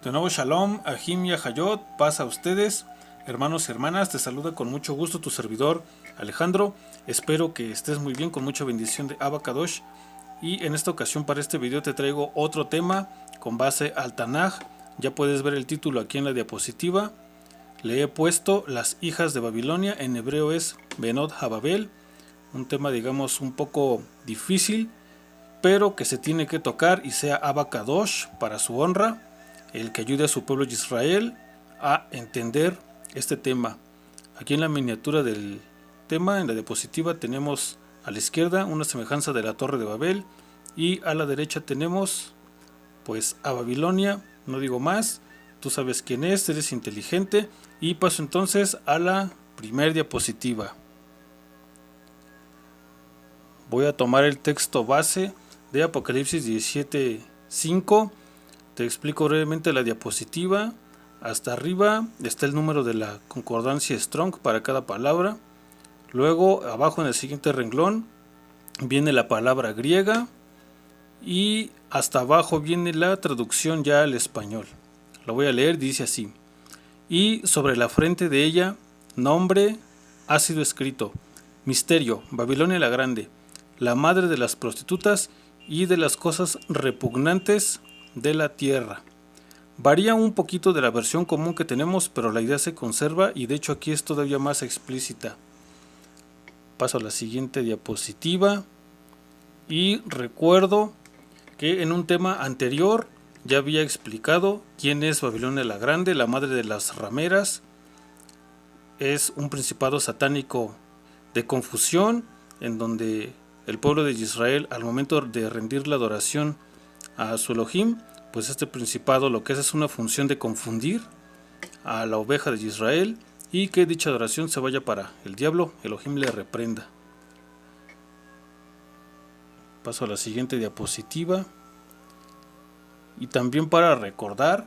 De nuevo Shalom, Ahim y Ahayot, paz a ustedes, hermanos y hermanas, te saluda con mucho gusto tu servidor Alejandro, espero que estés muy bien con mucha bendición de Abba Kadosh y en esta ocasión para este video te traigo otro tema con base al Tanaj, ya puedes ver el título aquí en la diapositiva, le he puesto las hijas de Babilonia, en hebreo es Benot Hababel, un tema digamos un poco difícil, pero que se tiene que tocar y sea Abba Kadosh para su honra, el que ayude a su pueblo de Israel a entender este tema. Aquí en la miniatura del tema, en la diapositiva, tenemos a la izquierda una semejanza de la Torre de Babel y a la derecha tenemos pues a Babilonia, no digo más, tú sabes quién es, eres inteligente y paso entonces a la primera diapositiva. Voy a tomar el texto base de Apocalipsis 17:5. Te explico brevemente la diapositiva. Hasta arriba está el número de la concordancia Strong para cada palabra. Luego, abajo en el siguiente renglón, viene la palabra griega. Y hasta abajo viene la traducción ya al español. La voy a leer, dice así. Y sobre la frente de ella, nombre ha sido escrito. Misterio, Babilonia la Grande, la madre de las prostitutas y de las cosas repugnantes de la tierra. Varía un poquito de la versión común que tenemos, pero la idea se conserva y de hecho aquí es todavía más explícita. Paso a la siguiente diapositiva y recuerdo que en un tema anterior ya había explicado quién es Babilonia la Grande, la madre de las rameras. Es un principado satánico de confusión en donde el pueblo de Israel al momento de rendir la adoración a su Elohim, pues este principado lo que es una función de confundir a la oveja de Israel y que dicha adoración se vaya para el diablo, Elohim le reprenda. Paso a la siguiente diapositiva. Y también para recordar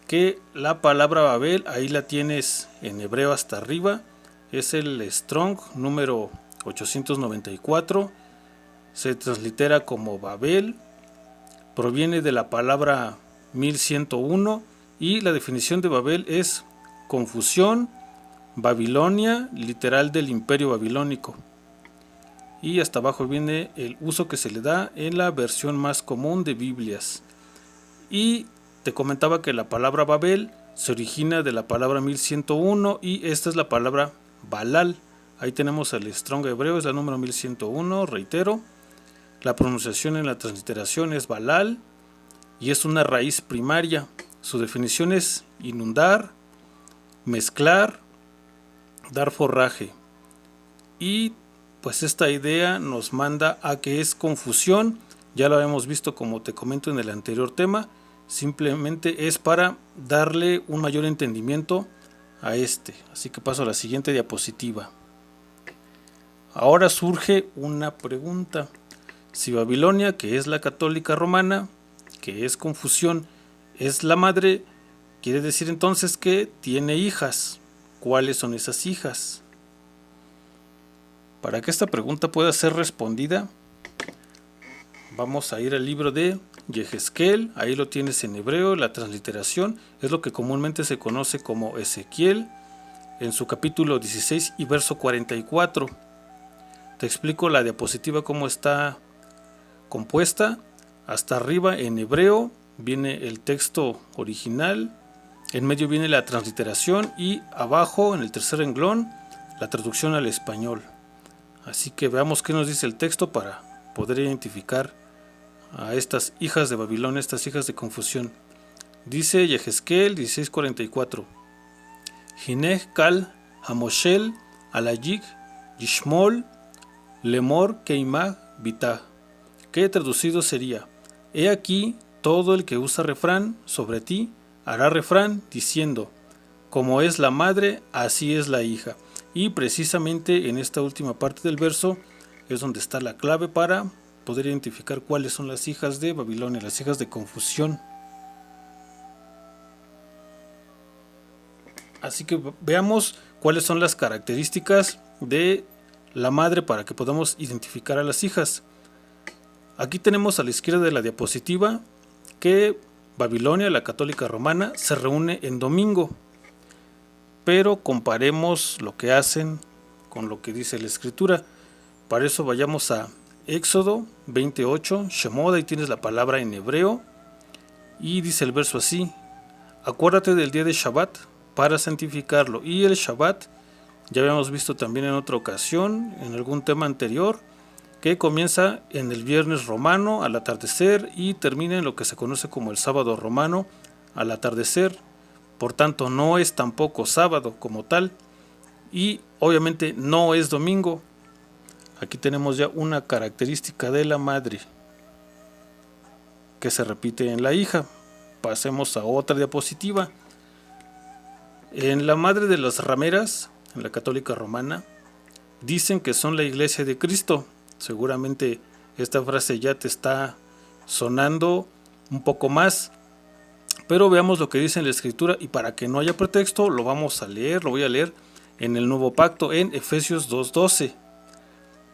que la palabra Babel, ahí la tienes en hebreo hasta arriba, es el Strong número 894, se translitera como Babel, proviene de la palabra 1101 y la definición de Babel es confusión, Babilonia, literal del imperio babilónico. Y hasta abajo viene el uso que se le da en la versión más común de Biblias. Y te comentaba que la palabra Babel se origina de la palabra 1101 y esta es la palabra Balal. Ahí tenemos el Strong hebreo, es la número 1101, reitero. La pronunciación en la transliteración es Balal y es una raíz primaria. Su definición es inundar, mezclar, dar forraje. Y pues esta idea nos manda a que es confusión. Ya lo habíamos visto como te comento en el anterior tema. Simplemente es para darle un mayor entendimiento a este. Así que paso a la siguiente diapositiva. Ahora surge una pregunta. Si Babilonia, que es la católica romana, que es confusión, es la madre, quiere decir entonces que tiene hijas. ¿Cuáles son esas hijas? Para que esta pregunta pueda ser respondida, vamos a ir al libro de Yehezkel, ahí lo tienes en hebreo, la transliteración es lo que comúnmente se conoce como Ezequiel, en su capítulo 16 y verso 44. Te explico la diapositiva cómo está compuesta. Hasta arriba en hebreo viene el texto original, en medio viene la transliteración y abajo en el tercer renglón la traducción al español. Así que veamos qué nos dice el texto para poder identificar a estas hijas de Babilonia, estas hijas de confusión. Dice Yehezkel 16:44. Hineh kal hamoshel alayik yishmol lemor keimah bitah. Que traducido sería: he aquí todo el que usa refrán sobre ti hará refrán diciendo, como es la madre, así es la hija. Y precisamente en esta última parte del verso es donde está la clave para poder identificar cuáles son las hijas de Babilonia, las hijas de confusión. Así que veamos cuáles son las características de la madre para que podamos identificar a las hijas. Aquí tenemos a la izquierda de la diapositiva que Babilonia, la católica romana, se reúne en domingo. Pero comparemos lo que hacen con lo que dice la escritura. Para eso vayamos a Éxodo 28, Shemot, ahí tienes la palabra en hebreo. Y dice el verso así: acuérdate del día de Shabbat para santificarlo. Y el Shabbat, ya habíamos visto también en otra ocasión, en algún tema anterior, que comienza en el viernes romano al atardecer y termina en lo que se conoce como el sábado romano al atardecer. Por tanto, no es tampoco sábado como tal y obviamente no es domingo. Aquí tenemos ya una característica de la madre que se repite en la hija. Pasemos a otra diapositiva. En la madre de las rameras, en la católica romana, dicen que son la iglesia de Cristo. Seguramente esta frase ya te está sonando un poco más, pero veamos lo que dice en la escritura y para que no haya pretexto lo vamos a leer, lo voy a leer en el Nuevo Pacto en Efesios 2:12.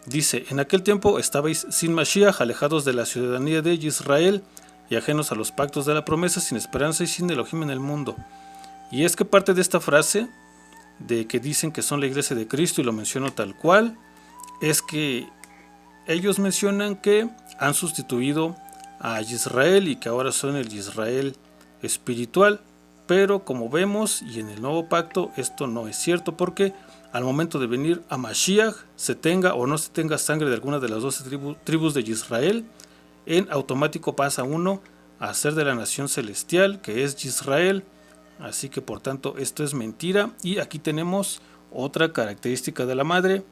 Dice: en aquel tiempo estabais sin Mashiach, alejados de la ciudadanía de Israel y ajenos a los pactos de la promesa, sin esperanza y sin Elohim en el mundo. Y es que parte de esta frase de que dicen que son la iglesia de Cristo, y lo menciono tal cual, es que ellos mencionan que han sustituido a Israel y que ahora son el Israel espiritual, pero como vemos y en el nuevo pacto esto no es cierto, porque al momento de venir a Mashiach, se tenga o no se tenga sangre de alguna de las 12 tribus de Israel, en automático pasa uno a ser de la nación celestial que es Israel. Así que por tanto esto es mentira. Y aquí tenemos otra característica de la madre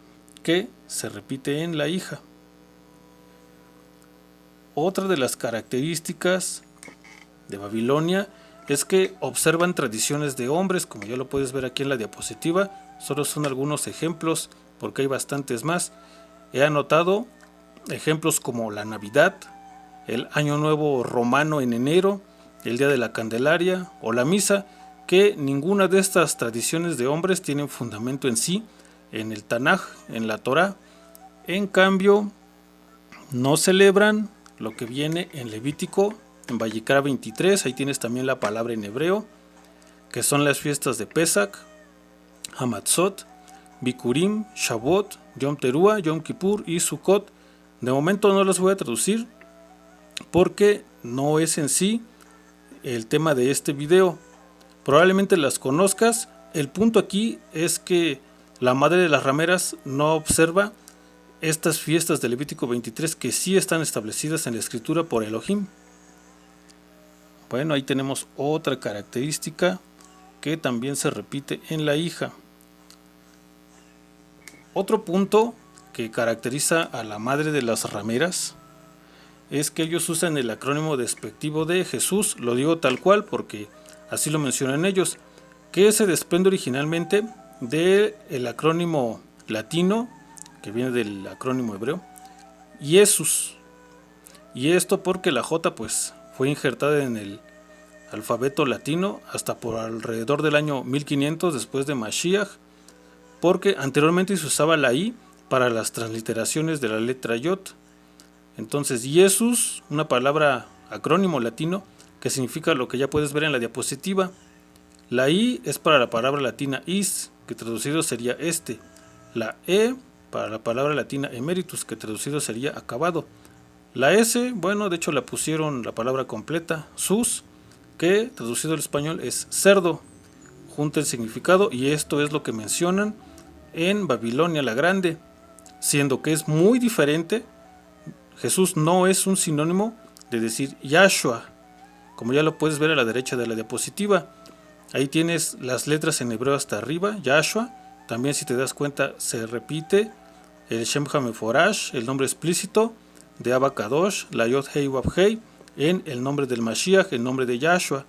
que se repite en la hija. Otra de las características de Babilonia es que observan tradiciones de hombres, como ya lo puedes ver aquí en la diapositiva. Solo son algunos ejemplos porque hay bastantes más. He anotado ejemplos como la Navidad, el Año Nuevo romano en enero, el Día de la Candelaria o la Misa, que ninguna de estas tradiciones de hombres tienen fundamento en sí, en el Tanaj, en la Torah. En cambio, no celebran lo que viene en Levítico, en Vayikra 23, ahí tienes también la palabra en hebreo, que son las fiestas de Pesach, Hamatzot, Bikurim, Shavuot, Yom Teruah, Yom Kippur y Sukkot. De momento no las voy a traducir porque no es en sí el tema de este video. Probablemente las conozcas. El punto aquí es que la madre de las rameras no observa estas fiestas de Levítico 23 que sí están establecidas en la escritura por Elohim. Bueno, ahí tenemos otra característica que también se repite en la hija. Otro punto que caracteriza a la madre de las rameras es que ellos usan el acrónimo despectivo de Jesús. Lo digo tal cual porque así lo mencionan ellos, que se desprende originalmente del acrónimo latino, que viene del acrónimo hebreo, Jesús. Y esto porque la J pues fue injertada en el alfabeto latino hasta por alrededor del año 1500 después de Mashiach, porque anteriormente se usaba la I para las transliteraciones de la letra Yod. Entonces Jesús, una palabra acrónimo latino que significa lo que ya puedes ver en la diapositiva. La I es para la palabra latina is, que traducido sería este. La E para la palabra latina emeritus, que traducido sería acabado. La S, bueno, de hecho la pusieron la palabra completa, sus, que traducido al español es cerdo. Junta el significado y esto es lo que mencionan en Babilonia la Grande, siendo que es muy diferente. Jesús no es un sinónimo de decir Yahshua, como ya lo puedes ver a la derecha de la diapositiva. Ahí tienes las letras en hebreo hasta arriba, Yahshua. También si te das cuenta se repite el Shem HaMeforash, el nombre explícito de Abba Kadosh, la Yod Hei Vav Hei, en el nombre del Mashiach, el nombre de Yahshua.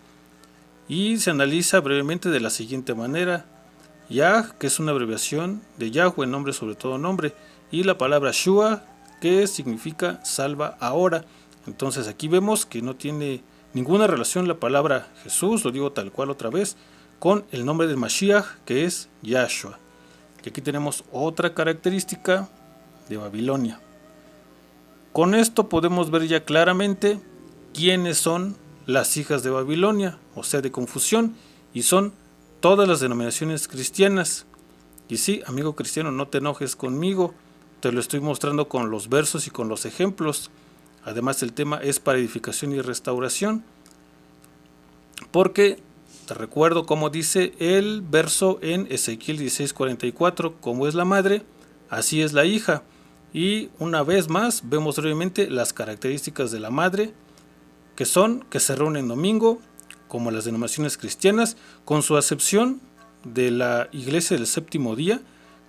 Y se analiza brevemente de la siguiente manera: Yah, que es una abreviación de Yahweh, nombre sobre todo nombre, y la palabra Shua, que significa salva ahora. Entonces aquí vemos que no tiene ninguna relación la palabra Jesús, lo digo tal cual otra vez, con el nombre del Mashiach, que es Yahshua. Y aquí tenemos otra característica de Babilonia. Con esto podemos ver ya claramente quiénes son las hijas de Babilonia, o sea, de confusión, y son todas las denominaciones cristianas. Y sí, amigo cristiano, no te enojes conmigo, te lo estoy mostrando con los versos y con los ejemplos. Además, el tema es para edificación y restauración, porque te recuerdo como dice el verso en Ezequiel 16:44, como es la madre, así es la hija. Y una vez más vemos brevemente las características de la madre, que son que se reúnen domingo, como las denominaciones cristianas, con su acepción de la iglesia del séptimo día,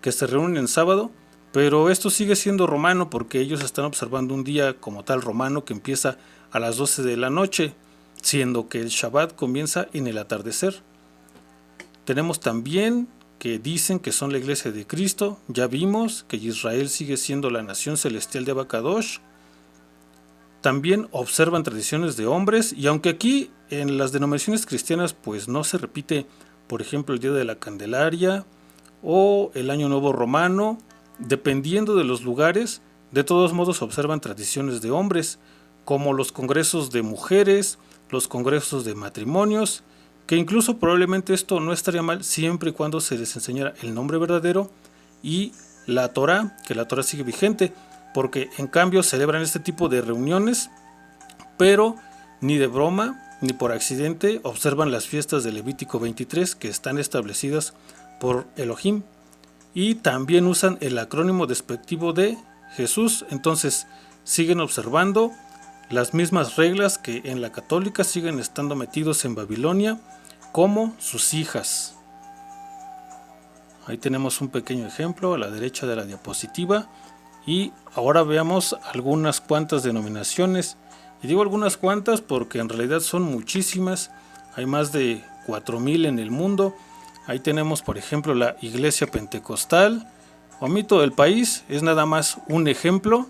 que se reúnen en sábado, pero esto sigue siendo romano porque ellos están observando un día como tal romano que empieza a las 12 de la noche, siendo que el Shabbat comienza en el atardecer. Tenemos también que dicen que son la iglesia de Cristo. Ya vimos que Israel sigue siendo la nación celestial de Abacadosh. También observan tradiciones de hombres, y aunque aquí en las denominaciones cristianas pues no se repite, por ejemplo, el Día de la Candelaria o el Año Nuevo Romano, dependiendo de los lugares, de todos modos observan tradiciones de hombres, como los congresos de mujeres, los congresos de matrimonios, que incluso probablemente esto no estaría mal siempre y cuando se les enseñara el nombre verdadero y la Torá, que la Torá sigue vigente, porque en cambio celebran este tipo de reuniones, pero ni de broma ni por accidente observan las fiestas de Levítico 23 que están establecidas por Elohim, y también usan el acrónimo despectivo de Jesús. Entonces siguen observando las mismas reglas que en la católica, siguen estando metidos en Babilonia como sus hijas. Ahí tenemos un pequeño ejemplo a la derecha de la diapositiva. Y ahora veamos algunas cuantas denominaciones. Y digo algunas cuantas porque en realidad son muchísimas. Hay más de 4000 en el mundo. Ahí tenemos, por ejemplo, la Iglesia Pentecostal. Omito el país, es nada más un ejemplo.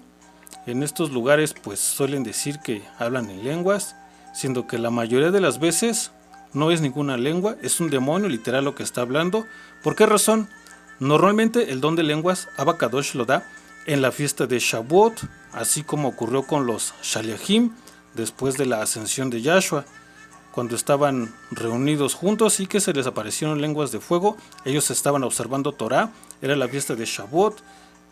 En estos lugares pues suelen decir que hablan en lenguas, siendo que la mayoría de las veces no es ninguna lengua, es un demonio literal lo que está hablando. ¿Por qué razón? Normalmente el don de lenguas Abacadosh lo da en la fiesta de Shavuot, así como ocurrió con los Shaliachim después de la ascensión de Yahshua, cuando estaban reunidos juntos y que se les aparecieron lenguas de fuego. Ellos estaban observando Torah, era la fiesta de Shavuot.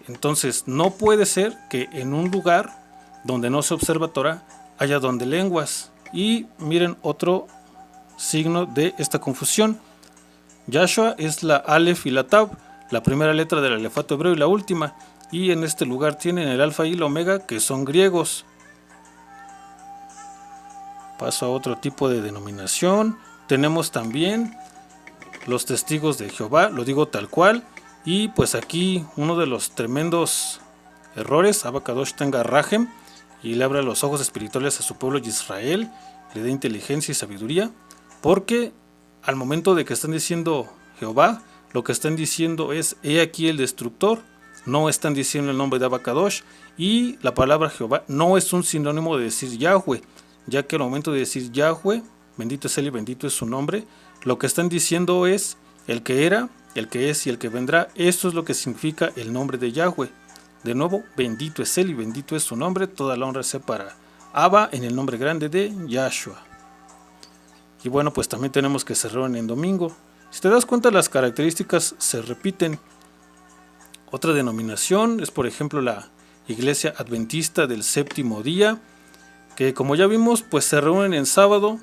Entonces no puede ser que en un lugar donde no se observa Torah haya don de lenguas. Y miren otro signo de esta confusión. Yahshua es la Aleph y la Tav, la primera letra del alefato hebreo y la última. Y en este lugar tienen el alfa y el omega, que son griegos. Paso a otro tipo de denominación. Tenemos también los testigos de Jehová, lo digo tal cual. Y pues aquí uno de los tremendos errores, Abacadosh tenga rajem y le abra los ojos espirituales a su pueblo Israel, le dé inteligencia y sabiduría, porque al momento de que están diciendo Jehová, lo que están diciendo es he aquí el destructor. No están diciendo el nombre de Abacadosh, y la palabra Jehová no es un sinónimo de decir Yahweh, ya que al momento de decir Yahweh, bendito es él y bendito es su nombre, lo que están diciendo es el que era, el que es y el que vendrá. Esto es lo que significa el nombre de Yahweh. De nuevo, bendito es él y bendito es su nombre, toda la honra sea para Abba en el nombre grande de Yahshua. Y bueno, pues también tenemos que se reúnen en domingo. Si te das cuenta, las características se repiten. Otra denominación es, por ejemplo, la Iglesia Adventista del Séptimo Día, que como ya vimos, pues se reúnen en sábado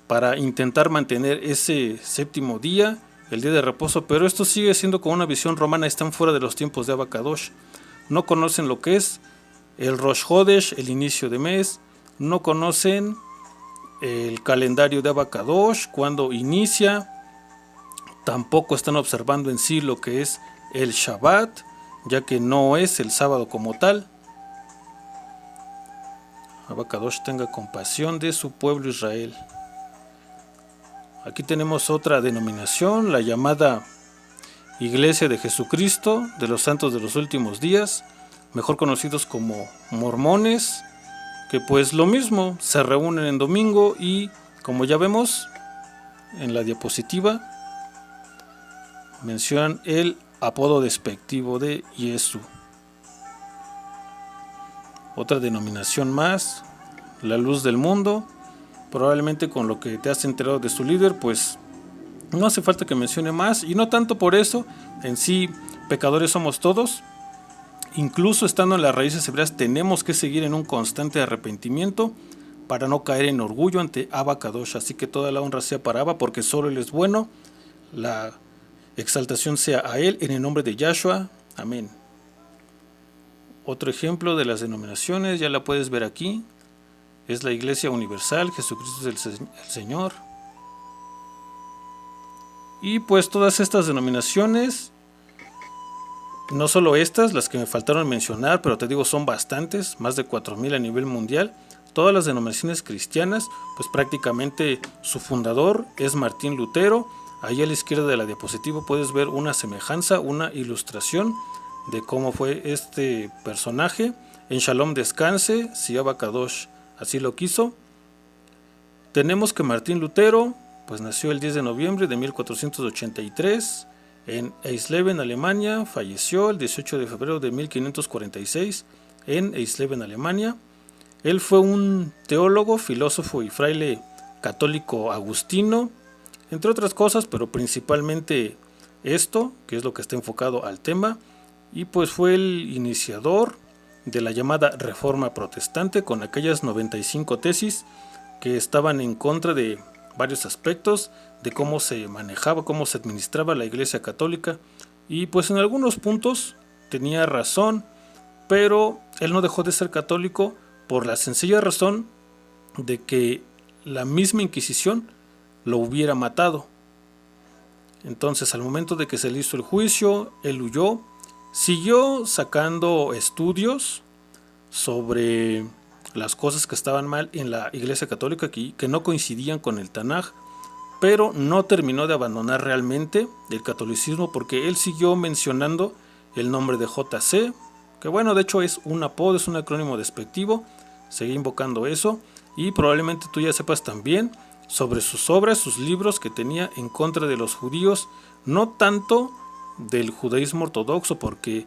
para intentar mantener ese séptimo día, el día de reposo, pero esto sigue siendo con una visión romana, están fuera de los tiempos de Abacadosh, no conocen lo que es el Rosh Hodesh, el inicio de mes, no conocen el calendario de Abacadosh, cuando inicia, tampoco están observando en sí lo que es el Shabbat, ya que no es el sábado como tal. Abacadosh tenga compasión de su pueblo Israel. Aquí tenemos otra denominación, la llamada Iglesia de Jesucristo de los Santos de los Últimos Días, mejor conocidos como mormones, que pues lo mismo, se reúnen en domingo y como ya vemos en la diapositiva, mencionan el apodo despectivo de Yesu. Otra denominación más, la luz del mundo, Probablemente con lo que te has enterado de su líder, pues no hace falta que mencione más, y no tanto por eso. En sí, pecadores somos todos. Incluso estando en las raíces hebreas, tenemos que seguir en un constante arrepentimiento para no caer en orgullo ante Abba Kadosh. Así que toda la honra sea para Abba, porque solo Él es bueno. La exaltación sea a Él, en el nombre de Yahshua. Amén. Otro ejemplo de las denominaciones, ya la puedes ver aquí, es la Iglesia Universal, Jesucristo es el Señor. Y pues todas estas denominaciones, no solo estas, las que me faltaron mencionar, pero te digo son bastantes, más de 4000 a nivel mundial. Todas las denominaciones cristianas, pues prácticamente su fundador es Martín Lutero. Ahí a la izquierda de la diapositiva puedes ver una semejanza, una ilustración de cómo fue este personaje. En Shalom descanse, si Abba Kadosh así lo quiso. Tenemos que Martín Lutero pues nació el 10 de noviembre de 1483 en Eisleben, Alemania. Falleció el 18 de febrero de 1546 en Eisleben, Alemania. Él fue un teólogo, filósofo y fraile católico agustino, entre otras cosas, pero principalmente esto, que es lo que está enfocado al tema. Y pues fue el iniciador de la llamada Reforma Protestante, con aquellas 95 tesis que estaban en contra de varios aspectos de cómo se manejaba, cómo se administraba la Iglesia Católica. Y pues en algunos puntos tenía razón, pero él no dejó de ser católico por la sencilla razón de que la misma Inquisición lo hubiera matado. Entonces, al momento de que se le hizo el juicio, él huyó. Siguió sacando estudios sobre las cosas que estaban mal en la Iglesia Católica que no coincidían con el Tanaj, pero no terminó de abandonar realmente el catolicismo, porque él siguió mencionando el nombre de JC, que bueno, de hecho es un apodo, es un acrónimo despectivo. Seguí invocando eso, y probablemente tú ya sepas también sobre sus obras, sus libros que tenía en contra de los judíos, no tanto del judaísmo ortodoxo, porque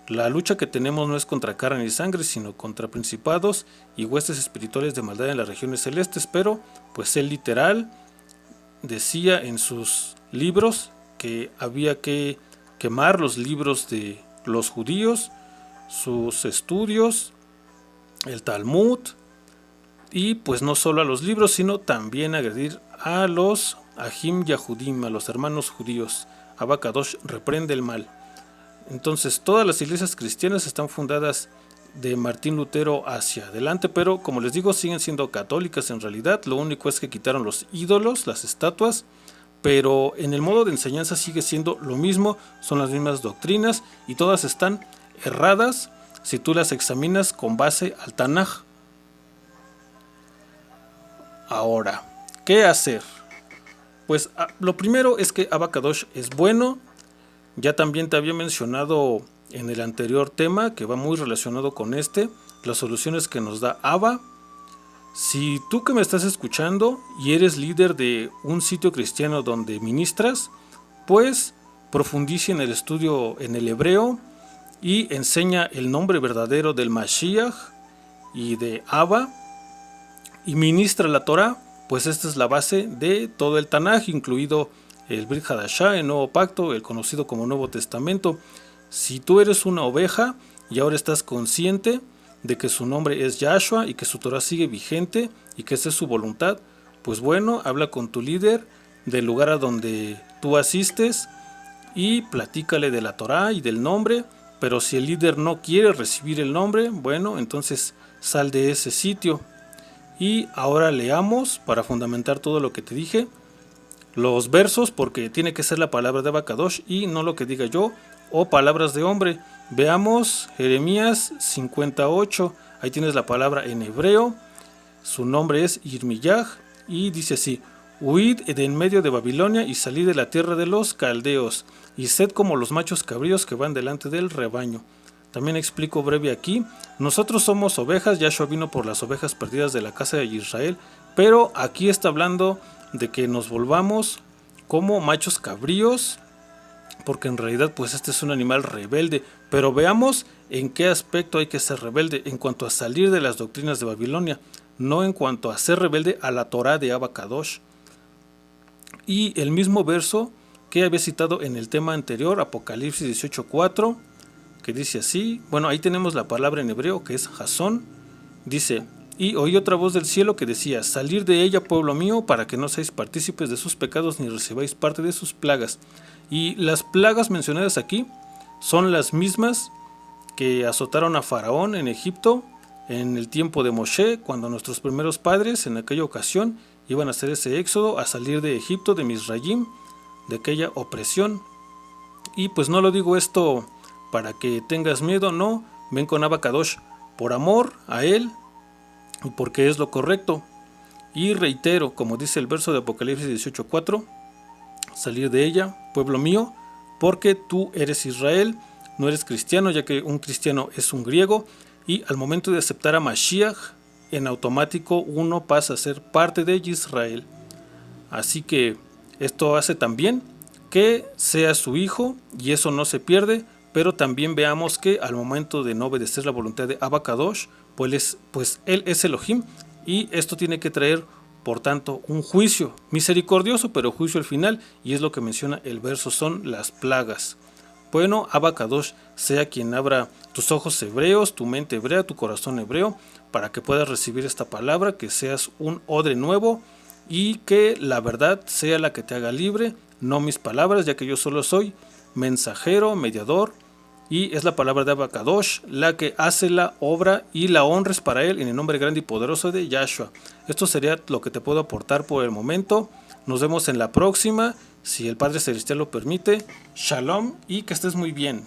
la lucha que tenemos no es contra carne y sangre, sino contra principados y huestes espirituales de maldad en las regiones celestes. Pero pues él literal decía en sus libros que había que quemar los libros de los judíos, sus estudios, el Talmud, y pues no solo a los libros, sino también agredir a los Ahim Yahudim, a los hermanos judíos. Abba Kadosh reprende el mal. Entonces todas las iglesias cristianas están fundadas de Martín Lutero hacia adelante, pero como les digo, siguen siendo católicas en realidad. Lo único es que quitaron los ídolos, las estatuas, pero en el modo de enseñanza sigue siendo lo mismo, son las mismas doctrinas, y todas están erradas si tú las examinas con base al Tanaj. Ahora, ¿qué hacer? Pues lo primero es que Abba Kadosh es bueno. Ya también te había mencionado en el anterior tema, que va muy relacionado con este, las soluciones que nos da Abba. Si tú que me estás escuchando y eres líder de un sitio cristiano donde ministras, pues profundice en el estudio en el hebreo y enseña el nombre verdadero del Mashiach y de Abba, y ministra la Torah, pues esta es la base de todo el Tanaj, incluido el Brit Hadashah, el Nuevo Pacto, el conocido como Nuevo Testamento. Si tú eres una oveja y ahora estás consciente de que su nombre es Yahshua y que su Torah sigue vigente y que esa es su voluntad, pues bueno, habla con tu líder del lugar a donde tú asistes y platícale de la Torah y del nombre. Pero si el líder no quiere recibir el nombre, bueno, entonces sal de ese sitio. Y ahora leamos, para fundamentar todo lo que te dije, los versos, porque tiene que ser la palabra de Abba Kadosh y no lo que diga yo o palabras de hombre. Veamos Jeremías 58, ahí tienes la palabra en hebreo, su nombre es Yirmiyah, y dice así: huid de en medio de Babilonia y salid de la tierra de los caldeos, y sed como los machos cabríos que van delante del rebaño. También explico breve aquí, nosotros somos ovejas, Yahshua vino por las ovejas perdidas de la casa de Israel, pero aquí está hablando de que nos volvamos como machos cabríos, porque en realidad pues este es un animal rebelde. Pero veamos en qué aspecto hay que ser rebelde en cuanto a salir de las doctrinas de Babilonia. no en cuanto a ser rebelde a la Torá de Abba Kadosh. Y el mismo verso que había citado en el tema anterior, Apocalipsis 18:4, que dice así, bueno, ahí tenemos la palabra en hebreo que es Jasón, dice: y oí otra voz del cielo que decía: salir de ella, pueblo mío, para que no seáis partícipes de sus pecados ni recibáis parte de sus plagas. Y las plagas mencionadas aquí son las mismas que azotaron a Faraón en Egipto en el tiempo de Moshe, cuando nuestros primeros padres en aquella ocasión iban a hacer ese éxodo, a salir de Egipto, de Misraim, de aquella opresión. Y pues no lo digo esto para que tengas miedo, no, ven con Abba Kadosh por amor a él y porque es lo correcto. Y reitero, como dice el verso de Apocalipsis 18:4, salir de ella, pueblo mío, porque tú eres Israel, no eres cristiano, ya que un cristiano es un griego, y al momento de aceptar a Mashiach, en automático uno pasa a ser parte de Israel. Así que esto hace también que sea su hijo, y eso no se pierde, pero también veamos que al momento de no obedecer la voluntad de Abba Kadosh, pues él es Elohim, y esto tiene que traer, por tanto, un juicio misericordioso, pero juicio al final, y es lo que menciona el verso, son las plagas. Bueno, Abba Kadosh sea quien abra tus ojos hebreos, tu mente hebrea, tu corazón hebreo, para que puedas recibir esta palabra, que seas un odre nuevo, y que la verdad sea la que te haga libre, no mis palabras, ya que yo solo soy mensajero, mediador, y es la palabra de Abba Kadosh la que hace la obra, y la honres para él en el nombre grande y poderoso de Yahshua. Esto sería lo que te puedo aportar por el momento. Nos vemos en la próxima, si el Padre Celestial lo permite. Shalom y que estés muy bien.